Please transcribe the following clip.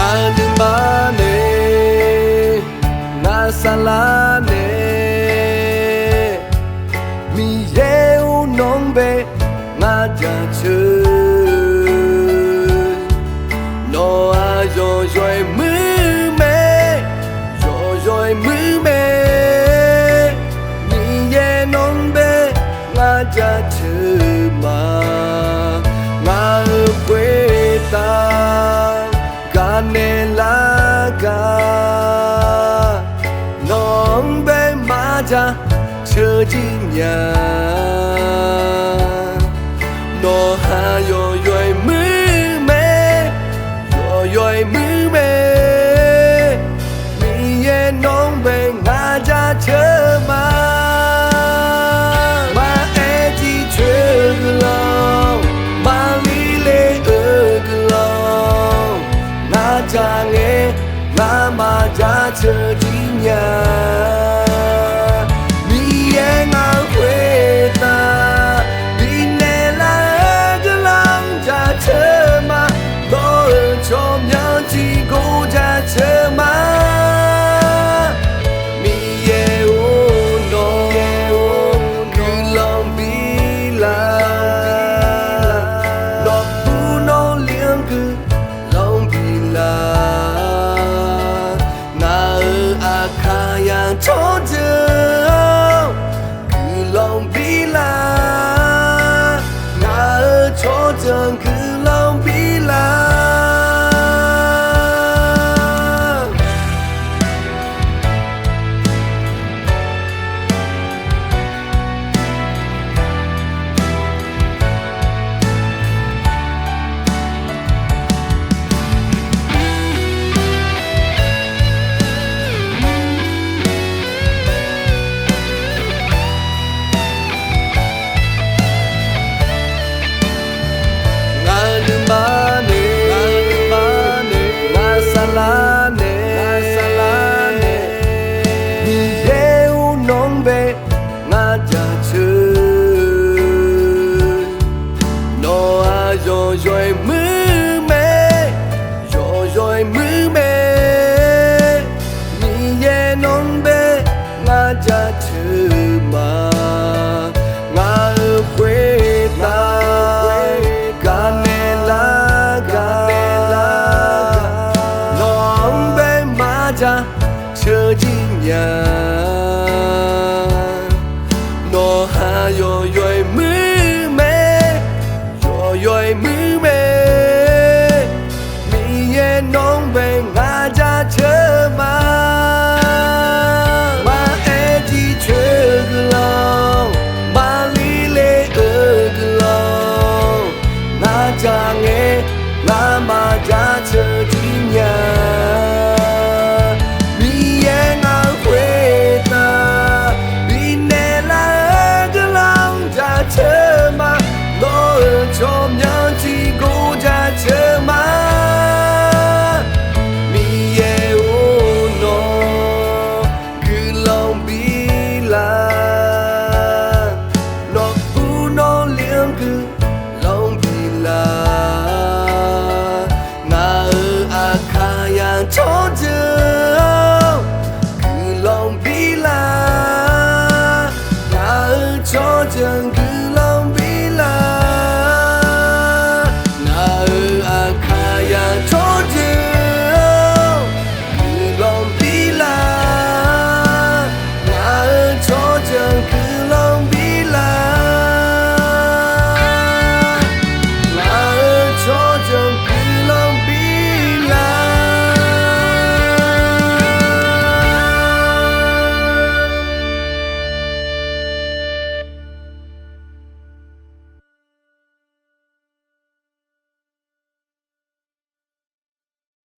Ngadumane Nasalane Mi yeu nombe Ngajache No ayo yoi mu me Yo yoi mu me Mi ye nombe Ngajache ma Nga kweta Ganelaga Nombe maja Chejinya No ha yo yoi mu me Yo yoi mu me Mi ye nombe maja chema Ma eti chulong Ma li le uglong Jange lama jace jinya mi yang aweta binela gelang jace ma lo chom yang ji go jace ma mi ye no long bila no tu no liang ku long bila Cho dừng cứ lòng bi la ngã cho dừng cứ lòng bi la Rồi mưa mê rồi mưa mê mi ye non be nga cha chư ma nga quê ta ganela non be ma cha chư jinya no ha yo mưa mê rồi mưa mê mi ye nong be nga cha chơ ma